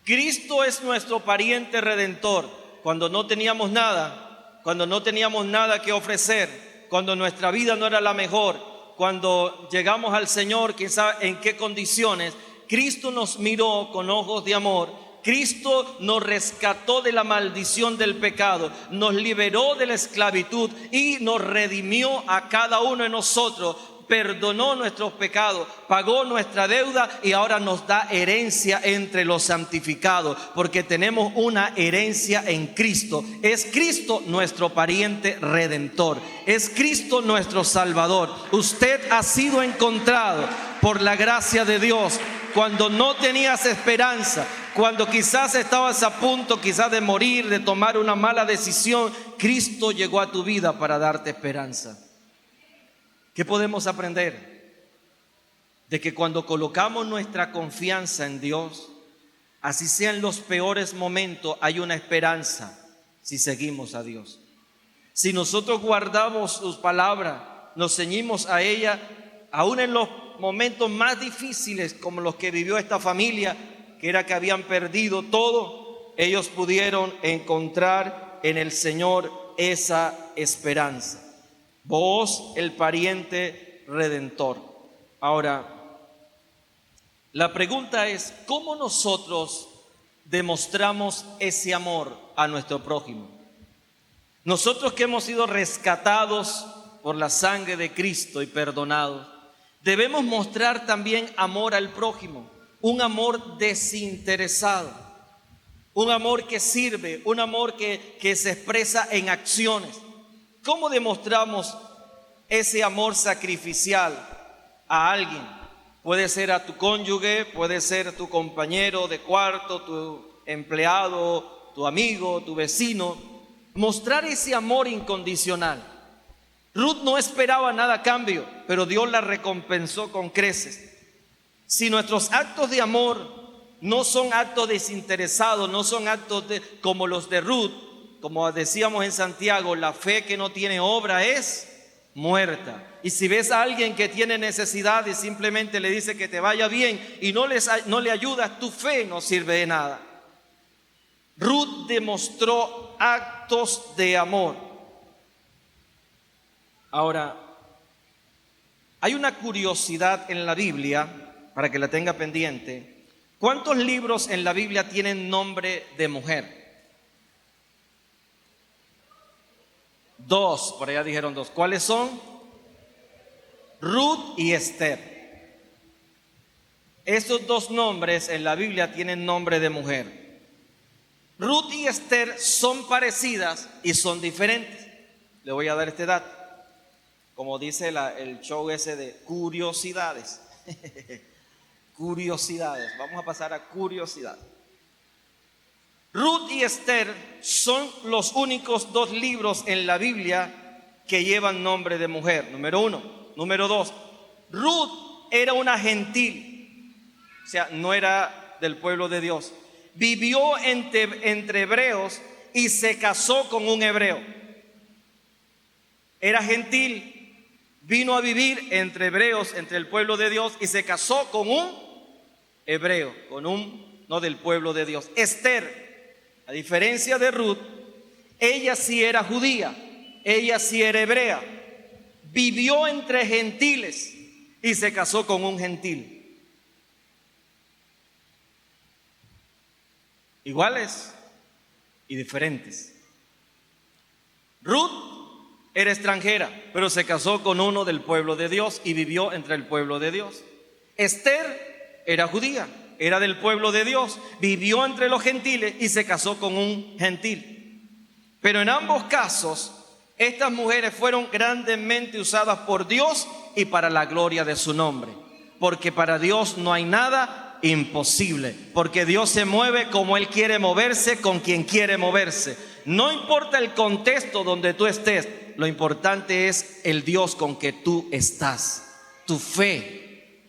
Cristo es nuestro pariente redentor. Cuando no teníamos nada, cuando no teníamos nada que ofrecer, cuando nuestra vida no era la mejor, cuando llegamos al Señor, quién sabe en qué condiciones, Cristo nos miró con ojos de amor. Cristo nos rescató de la maldición del pecado, nos liberó de la esclavitud y nos redimió a cada uno de nosotros. Perdonó nuestros pecados, pagó nuestra deuda y ahora nos da herencia entre los santificados, porque tenemos una herencia en Cristo. Es Cristo nuestro pariente redentor, es Cristo nuestro Salvador. Usted ha sido encontrado por la gracia de Dios cuando no tenías esperanza, cuando quizás estabas a punto quizás de morir, de tomar una mala decisión. Cristo llegó a tu vida para darte esperanza. ¿Qué podemos aprender? De que cuando colocamos nuestra confianza en Dios, así sean los peores momentos, hay una esperanza si seguimos a Dios. Si nosotros guardamos sus palabras, nos ceñimos a ella, aún en los momentos más difíciles como los que vivió esta familia, que era que habían perdido todo, ellos pudieron encontrar en el Señor esa esperanza. Vos, el pariente redentor. Ahora, la pregunta es, ¿cómo nosotros demostramos ese amor a nuestro prójimo? Nosotros que hemos sido rescatados por la sangre de Cristo y perdonados, debemos mostrar también amor al prójimo, un amor desinteresado, un amor que sirve, un amor que se expresa en acciones. ¿Cómo demostramos ese amor sacrificial a alguien? Puede ser a tu cónyuge, puede ser tu compañero de cuarto, tu empleado, tu amigo, tu vecino. Mostrar ese amor incondicional. Ruth no esperaba nada a cambio, pero Dios la recompensó con creces. Si nuestros actos de amor no son actos desinteresados, no son actos como los de Ruth, como decíamos en Santiago, la fe que no tiene obra es muerta. Y si ves a alguien que tiene necesidad y simplemente le dice que te vaya bien y no le ayudas, tu fe no sirve de nada. Ruth demostró actos de amor. Ahora, hay una curiosidad en la Biblia, para que la tenga pendiente. ¿Cuántos libros en la Biblia tienen nombre de mujer? Dos, por allá dijeron dos. ¿Cuáles son? Ruth y Esther. Esos dos nombres en la Biblia tienen nombre de mujer. Ruth y Esther son parecidas y son diferentes. Le voy a dar este dato. Como dice el show ese de curiosidades. Curiosidades. Vamos a pasar a curiosidades. Ruth y Esther son los únicos dos libros en la Biblia que llevan nombre de mujer. Número uno. Número dos. Ruth era una gentil. O sea, no era del pueblo de Dios. Vivió entre hebreos y se casó con un hebreo. Era gentil, vino a vivir entre hebreos, entre el pueblo de Dios, y se casó con un hebreo, no del pueblo de Dios. Esther, a diferencia de Ruth, ella sí era judía, ella sí era hebrea, vivió entre gentiles y se casó con un gentil. Iguales y diferentes. Ruth era extranjera, pero se casó con uno del pueblo de Dios y vivió entre el pueblo de Dios. Esther era judía, era del pueblo de Dios, vivió entre los gentiles y se casó con un gentil. Pero en ambos casos, estas mujeres fueron grandemente usadas por Dios y para la gloria de su nombre. Porque para Dios no hay nada imposible, porque Dios se mueve como Él quiere moverse, con quien quiere moverse. No importa el contexto donde tú estés, lo importante es el Dios con que tú estás, tu fe.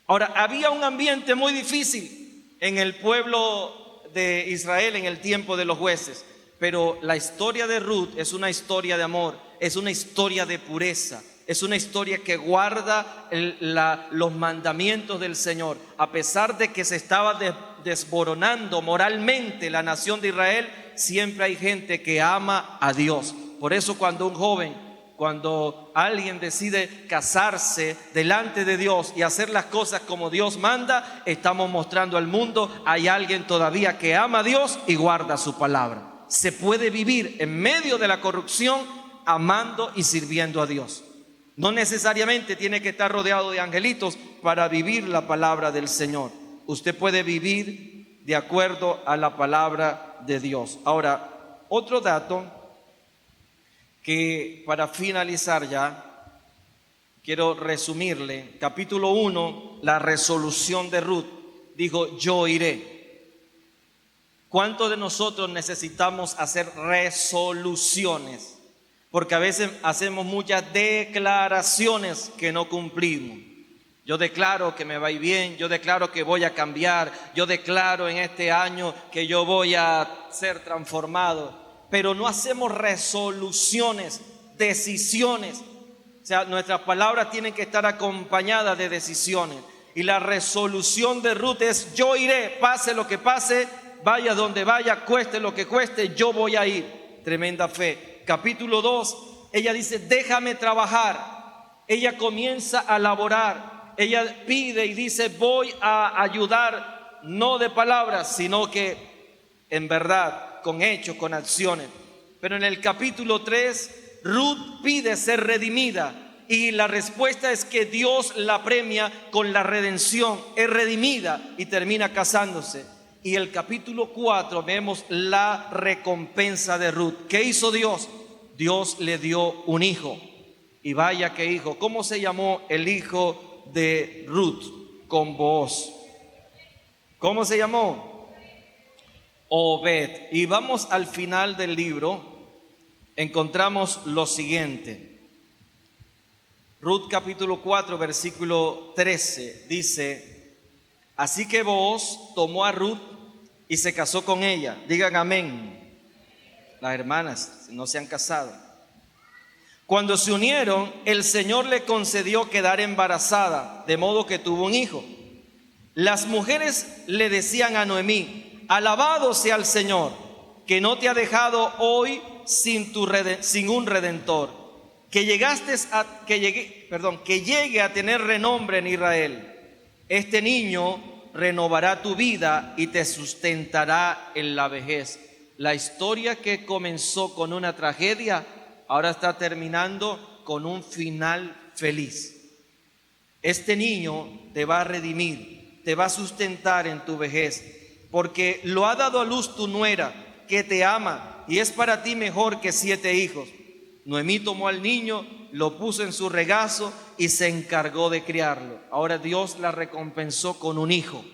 Ahora, había un ambiente muy difícil en el pueblo de Israel en el tiempo de los jueces, pero la historia de Ruth es una historia de amor, es una historia de pureza, es una historia que guarda los mandamientos del Señor. A pesar de que se estaba desmoronando moralmente la nación de Israel, siempre hay gente que ama a Dios. Por eso cuando alguien decide casarse delante de Dios y hacer las cosas como Dios manda, estamos mostrando al mundo, hay alguien todavía que ama a Dios y guarda su palabra. Se puede vivir en medio de la corrupción amando y sirviendo a Dios. No necesariamente tiene que estar rodeado de angelitos para vivir la palabra del Señor. Usted puede vivir de acuerdo a la palabra de Dios. Ahora, otro dato que para finalizar ya, quiero resumirle. Capítulo 1, la resolución de Ruth. Dijo, yo iré. ¿Cuántos de nosotros necesitamos hacer resoluciones? Porque a veces hacemos muchas declaraciones que no cumplimos. Yo declaro que me va a ir bien, yo declaro que voy a cambiar, yo declaro en este año que yo voy a ser transformado, pero no hacemos resoluciones, decisiones. O sea, nuestras palabras tienen que estar acompañadas de decisiones. Y la resolución de Ruth es, yo iré, pase lo que pase, vaya donde vaya, cueste lo que cueste, yo voy a ir. Tremenda fe. Capítulo 2, ella dice, déjame trabajar. Ella comienza a laborar. Ella pide y dice, voy a ayudar, no de palabras, sino que en verdad, con hechos, con acciones. Pero en el capítulo 3, Ruth pide ser redimida. Y la respuesta es que Dios la premia con la redención. Es redimida y termina casándose. Y el capítulo 4 vemos la recompensa de Ruth. ¿Qué hizo Dios? Dios le dio un hijo. Y vaya que hijo. ¿Cómo se llamó el hijo de Ruth con Booz? ¿Cómo se llamó? Obed. Y vamos al final del libro. Encontramos lo siguiente. Ruth capítulo 4 versículo 13 dice, así que Booz tomó a Ruth y se casó con ella. Digan amén. Las hermanas no se han casado. Cuando se unieron, el Señor le concedió quedar embarazada, de modo que tuvo un hijo. Las mujeres le decían a Noemí, alabado sea el Señor, que no te ha dejado hoy sin un redentor, que llegue a tener renombre en Israel. Este niño renovará tu vida y te sustentará en la vejez. la historia que comenzó con una tragedia, ahora está terminando con un final feliz. Este niño te va a redimir, te va a sustentar en tu vejez, porque lo ha dado a luz tu nuera, que te ama y es para ti mejor que 7 hijos. Noemí tomó al niño, lo puso en su regazo y se encargó de criarlo. Ahora Dios la recompensó con un hijo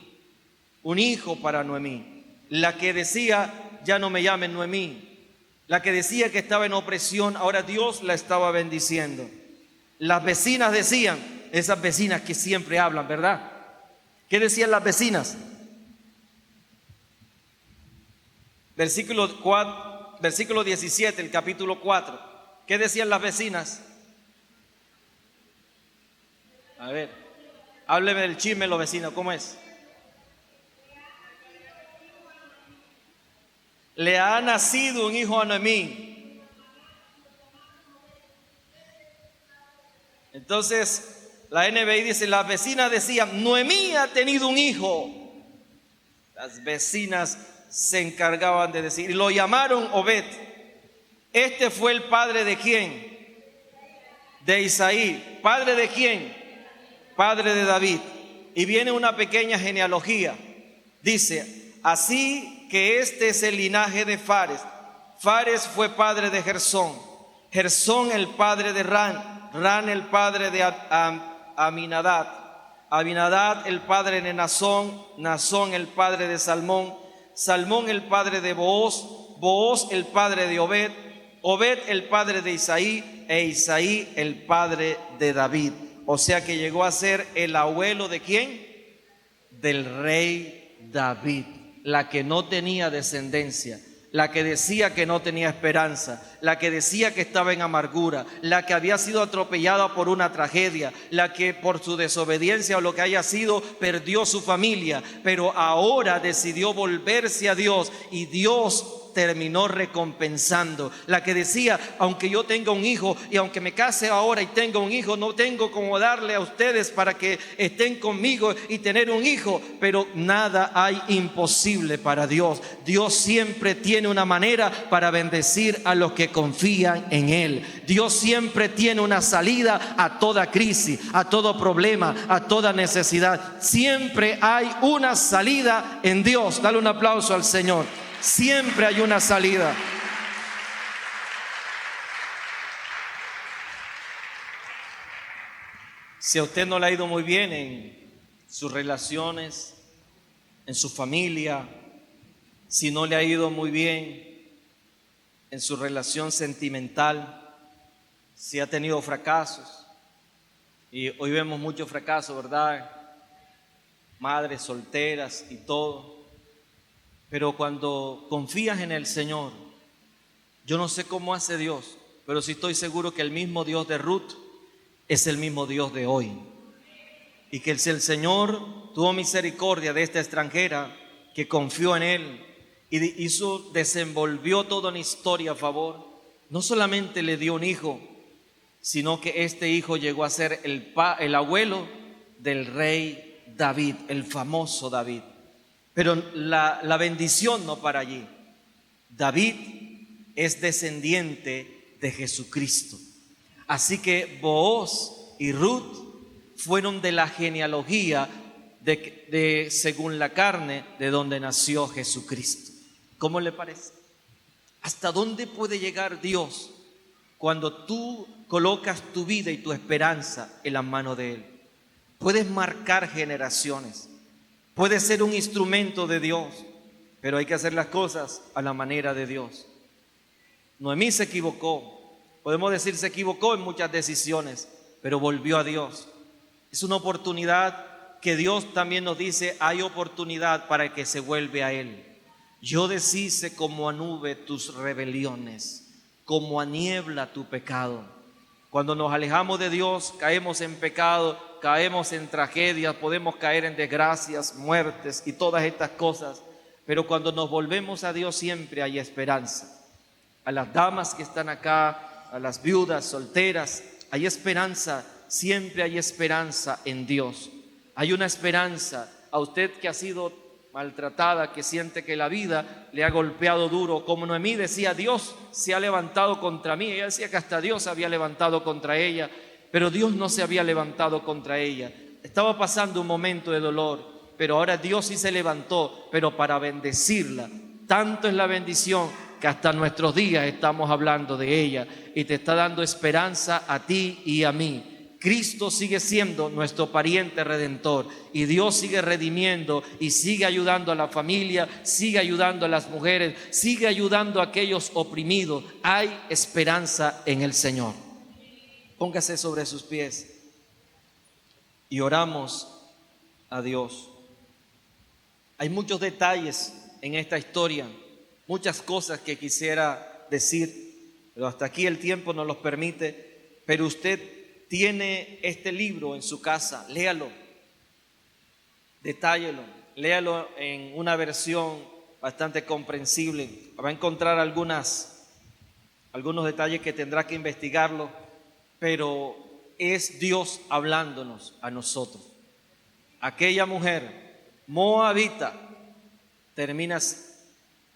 para Noemí. La que decía, ya no me llamen Noemí, la que decía que estaba en opresión, ahora Dios la estaba bendiciendo. Las vecinas decían, esas vecinas que siempre hablan, ¿verdad? ¿Qué decían las vecinas? Versículo 17, el capítulo 4. ¿Qué decían las vecinas? A ver, hábleme del chisme los vecinos, ¿cómo es? Le ha nacido un hijo a Noemí. Entonces, la NBI dice, las vecinas decían, Noemí ha tenido un hijo. Las vecinas se encargaban de decir, y lo llamaron Obed. Este fue el padre de ¿quién? De Isaí. ¿Padre de quién? Padre de David. Y viene una pequeña genealogía. Dice, así que este es el linaje de Fares. Fares fue padre de Gersón. Gersón el padre de Ran. Ran el padre de Aminadab. Aminadab el padre de Nazón. Nazón el padre de Salmón. Salmón el padre de Booz. Booz el padre de Obed. Obed el padre de Isaí, e Isaí el padre de David. O sea que llegó a ser el abuelo ¿de quién? Del rey David. La que no tenía descendencia, la que decía que no tenía esperanza, la que decía que estaba en amargura, la que había sido atropellada por una tragedia, la que por su desobediencia o lo que haya sido perdió su familia, pero ahora decidió volverse a Dios y Dios terminó recompensando. La que decía, aunque yo tenga un hijo y aunque me case ahora y tenga un hijo, no tengo como darle a ustedes para que estén conmigo y tener un hijo, pero nada hay imposible para Dios. Dios siempre tiene una manera para bendecir a los que confían en Él. Dios siempre tiene una salida a toda crisis, a todo problema, a toda necesidad. Siempre hay una salida en Dios. Dale un aplauso al Señor. Siempre hay una salida. Si a usted no le ha ido muy bien en sus relaciones, en su familia, si no le ha ido muy bien en su relación sentimental, si ha tenido fracasos, y hoy vemos muchos fracasos, ¿verdad? Madres solteras y todo. Pero cuando confías en el Señor, yo no sé cómo hace Dios, pero sí estoy seguro que el mismo Dios de Ruth es el mismo Dios de hoy. Y que si el Señor tuvo misericordia de esta extranjera que confió en Él y desenvolvió toda una historia a favor, no solamente le dio un hijo, sino que este hijo llegó a ser el abuelo del rey David, el famoso David. Pero la bendición no para allí. David es descendiente de Jesucristo. Así que Booz y Ruth fueron de la genealogía de según la carne, de donde nació Jesucristo. ¿Cómo le parece? ¿Hasta dónde puede llegar Dios cuando tú colocas tu vida y tu esperanza en las manos de Él? Puedes marcar generaciones. Puede ser un instrumento de Dios, pero hay que hacer las cosas a la manera de Dios. Noemí se equivocó, podemos decir se equivocó en muchas decisiones, pero volvió a Dios. Es una oportunidad que Dios también nos dice, hay oportunidad para el que se vuelve a Él. Yo deshice como a nube tus rebeliones, como a niebla tu pecado. Cuando nos alejamos de Dios, caemos en pecado, caemos en tragedias, podemos caer en desgracias, muertes y todas estas cosas. Pero cuando nos volvemos a Dios siempre hay esperanza. A las damas que están acá, a las viudas, solteras, hay esperanza, siempre hay esperanza en Dios. Hay una esperanza. A usted que ha sido maltratada, que siente que la vida le ha golpeado duro. Como Noemí decía, Dios se ha levantado contra mí. Ella decía que hasta Dios se había levantado contra ella, pero Dios no se había levantado contra ella. Estaba pasando un momento de dolor, pero ahora Dios sí se levantó, pero para bendecirla. Tanto es la bendición que hasta nuestros días estamos hablando de ella y te está dando esperanza a ti y a mí. Cristo sigue siendo nuestro pariente redentor y Dios sigue redimiendo y sigue ayudando a la familia, sigue ayudando a las mujeres, sigue ayudando a aquellos oprimidos. Hay esperanza en el Señor. Póngase sobre sus pies y oramos a Dios. Hay muchos detalles en esta historia, muchas cosas que quisiera decir, pero hasta aquí el tiempo no los permite. Pero usted tiene este libro en su casa, léalo, detállelo, léalo en una versión bastante comprensible. Va a encontrar algunos detalles que tendrá que investigarlo, pero es Dios hablándonos a nosotros. Aquella mujer moabita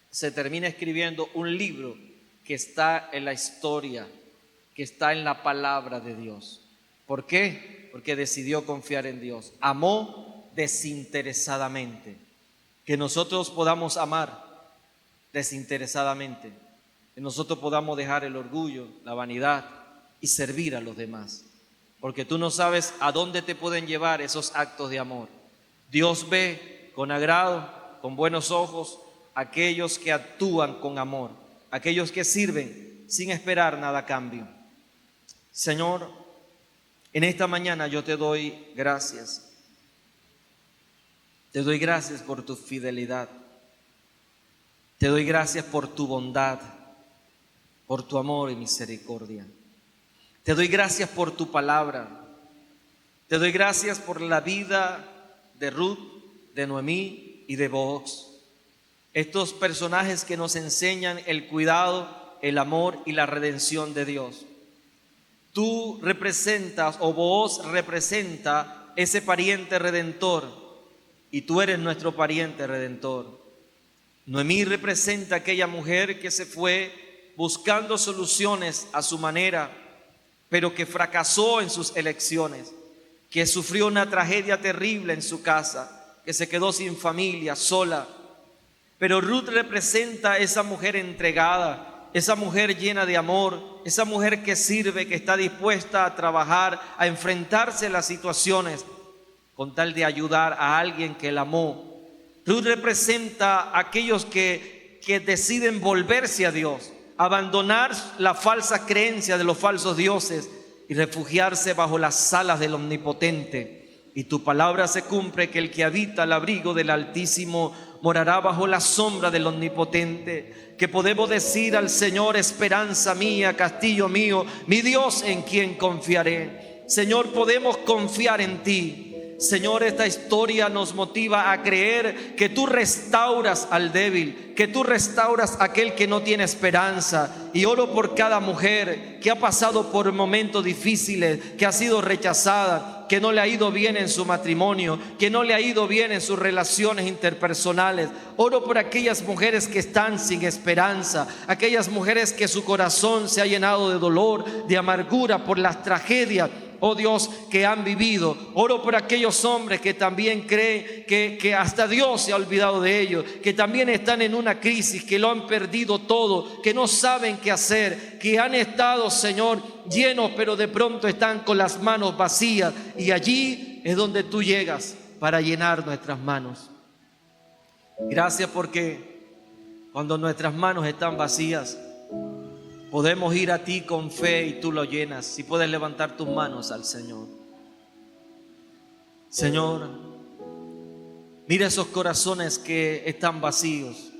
se termina escribiendo un libro que está en la historia, que está en la palabra de Dios. ¿Por qué? Porque decidió confiar en Dios. Amó desinteresadamente. Que nosotros podamos amar desinteresadamente. Que nosotros podamos dejar el orgullo, la vanidad y servir a los demás. Porque tú no sabes a dónde te pueden llevar esos actos de amor. Dios ve con agrado, con buenos ojos, aquellos que actúan con amor, aquellos que sirven sin esperar nada a cambio. Señor, en esta mañana yo te doy gracias. Te doy gracias por tu fidelidad. Te doy gracias por tu bondad, por tu amor y misericordia. Te doy gracias por tu palabra. Te doy gracias por la vida de Ruth, de Noemí y de Booz. Estos personajes que nos enseñan el cuidado, el amor y la redención de Dios. Tú representas, o Booz representa ese pariente redentor, y tú eres nuestro pariente redentor. Noemí representa aquella mujer que se fue buscando soluciones a su manera, pero que fracasó en sus elecciones, que sufrió una tragedia terrible en su casa, que se quedó sin familia, sola. Pero Ruth representa esa mujer entregada, esa mujer llena de amor, esa mujer que sirve, que está dispuesta a trabajar, a enfrentarse a las situaciones con tal de ayudar a alguien que la amó. Ruth representa a aquellos que deciden volverse a Dios, abandonar la falsa creencia de los falsos dioses y refugiarse bajo las alas del Omnipotente. Y tu palabra se cumple, que el que habita al abrigo del Altísimo morará bajo la sombra del Omnipotente. Que podemos decir al Señor: esperanza mía, castillo mío, mi Dios en quien confiaré. Señor, podemos confiar en ti. Señor, esta historia nos motiva a creer que tú restauras al débil, que tú restauras a aquel que no tiene esperanza. Y oro por cada mujer que ha pasado por momentos difíciles, que ha sido rechazada, que no le ha ido bien en su matrimonio, que no le ha ido bien en sus relaciones interpersonales. Oro por aquellas mujeres que están sin esperanza, aquellas mujeres que su corazón se ha llenado de dolor, de amargura por las tragedias, oh Dios, que han vivido. Oro por aquellos hombres que también creen que hasta Dios se ha olvidado de ellos, que también están en una crisis, que lo han perdido todo, que no saben qué hacer, que han estado, Señor, llenos, pero de pronto están con las manos vacías. Y allí es donde tú llegas para llenar nuestras manos. Gracias, porque cuando nuestras manos están vacías, podemos ir a ti con fe y tú lo llenas. Si puedes levantar tus manos al Señor. Señor, mira esos corazones que están vacíos,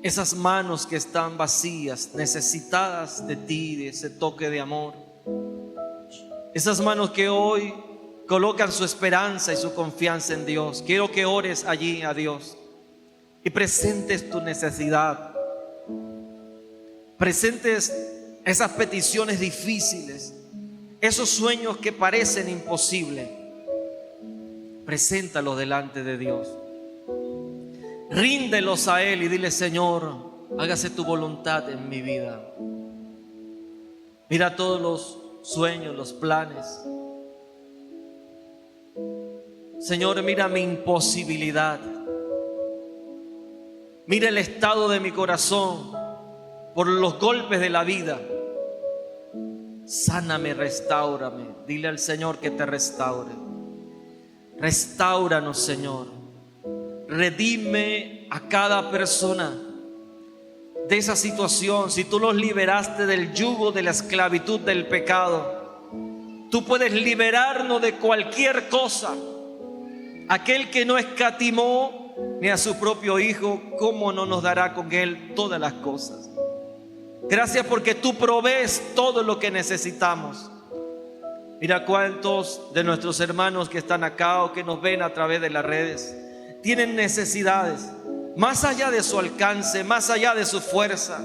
esas manos que están vacías, necesitadas de ti, de ese toque de amor. Esas manos que hoy colocan su esperanza y su confianza en Dios. Quiero que ores allí a Dios y presentes tu necesidad. Presentes esas peticiones difíciles, esos sueños que parecen imposibles. Preséntalos delante de Dios. Ríndelos a Él y dile: Señor, hágase tu voluntad en mi vida. Mira todos los sueños, los planes. Señor, mira mi imposibilidad. Mira el estado de mi corazón por los golpes de la vida. Sáname, restáurame. Dile al Señor que te restaure. Restáuranos, Señor. Redime a cada persona de esa situación. Si tú los liberaste del yugo de la esclavitud del pecado, tú puedes liberarnos de cualquier cosa. Aquel que no escatimó ni a su propio Hijo, ¿cómo no nos dará con Él todas las cosas? Gracias porque tú provees todo lo que necesitamos. Mira cuántos de nuestros hermanos que están acá o que nos ven a través de las redes tienen necesidades más allá de su alcance, más allá de su fuerza.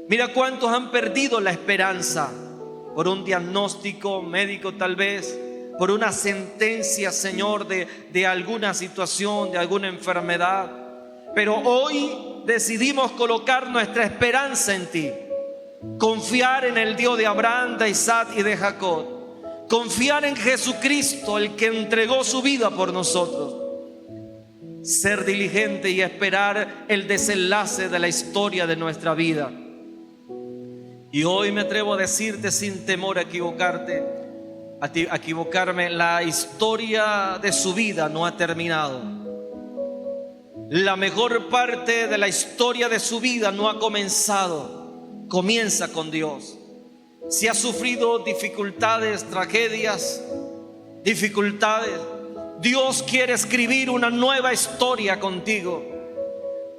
Mira cuántos han perdido la esperanza por un diagnóstico médico, tal vez por una sentencia, Señor, de alguna situación, de alguna enfermedad. Pero hoy decidimos colocar nuestra esperanza en ti, confiar en el Dios de Abraham, de Isaac y de Jacob, confiar en Jesucristo, el que entregó su vida por nosotros, ser diligente y esperar el desenlace de la historia de nuestra vida. Y hoy me atrevo a decirte sin temor a equivocarme, la historia de su vida no ha terminado. La mejor parte de la historia de su vida no ha comenzado. Comienza con Dios. Si ha sufrido dificultades, tragedias, Dios quiere escribir una nueva historia contigo.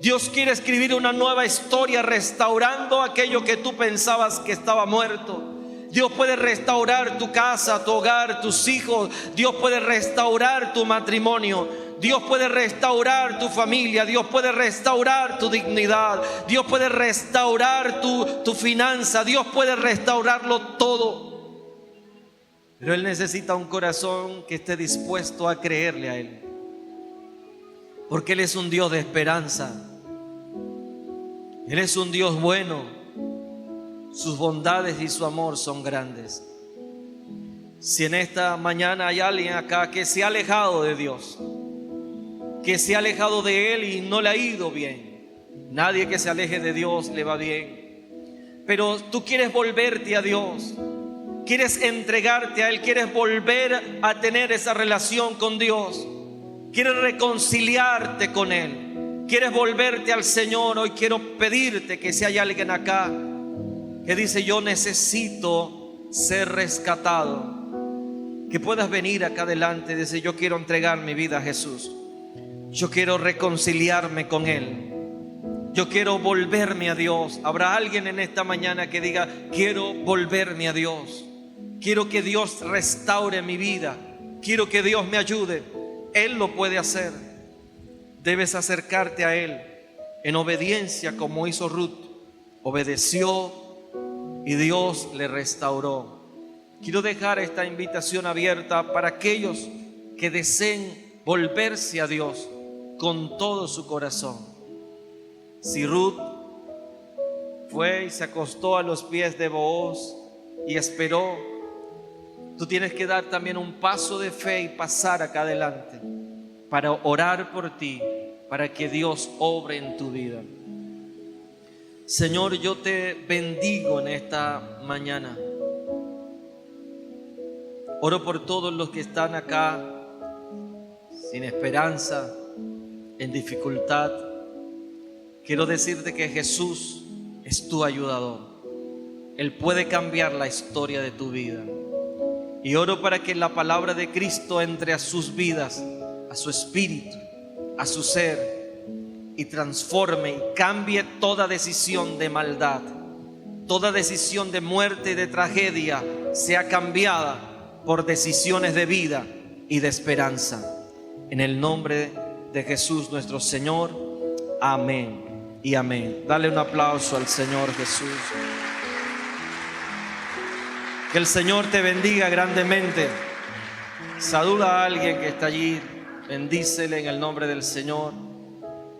Dios quiere escribir una nueva historia restaurando aquello que tú pensabas que estaba muerto. Dios puede restaurar tu casa, tu hogar, tus hijos. Dios puede restaurar tu matrimonio. Dios puede restaurar tu familia. Dios puede restaurar tu dignidad. Dios puede restaurar tu finanza. Dios puede restaurarlo todo. Pero Él necesita un corazón que esté dispuesto a creerle a Él. Porque Él es un Dios de esperanza. Él es un Dios bueno. Sus bondades y su amor son grandes. Si en esta mañana hay alguien acá que se ha alejado de Dios, que se ha alejado de Él y no le ha ido bien. Nadie que se aleje de Dios le va bien. Pero tú quieres volverte a Dios, quieres entregarte a Él, quieres volver a tener esa relación con Dios, quieres reconciliarte con Él, quieres volverte al Señor. Hoy quiero pedirte que si hay alguien acá que dice: yo necesito ser rescatado, que puedas venir acá adelante y decir: yo quiero entregar mi vida a Jesús, yo quiero reconciliarme con Él, yo quiero volverme a Dios. Habrá alguien en esta mañana que diga: quiero volverme a Dios, quiero que Dios restaure mi vida, quiero que Dios me ayude. Él lo puede hacer. Debes acercarte a Él en obediencia, como hizo Ruth. Obedeció y Dios le restauró. Quiero dejar esta invitación abierta para aquellos que deseen volverse a Dios con todo su corazón. Si Ruth fue y se acostó a los pies de Booz y esperó, tú tienes que dar también un paso de fe y pasar acá adelante para orar por ti, para que Dios obre en tu vida. Señor, yo te bendigo en esta mañana. Oro por todos los que están acá sin esperanza, en dificultad. Quiero decirte que Jesús es tu ayudador. Él puede cambiar la historia de tu vida. Y oro para que la palabra de Cristo entre a sus vidas, a su espíritu, a su ser, y transforme y cambie toda decisión de maldad. Toda decisión de muerte y de tragedia sea cambiada por decisiones de vida y de esperanza. En el nombre de Jesús nuestro Señor. Amén y amén. Dale un aplauso al Señor Jesús. Que el Señor te bendiga grandemente. Saluda a alguien que está allí. Bendícele en el nombre del Señor.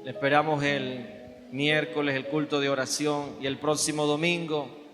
Le esperamos el miércoles, el culto de oración, y el próximo domingo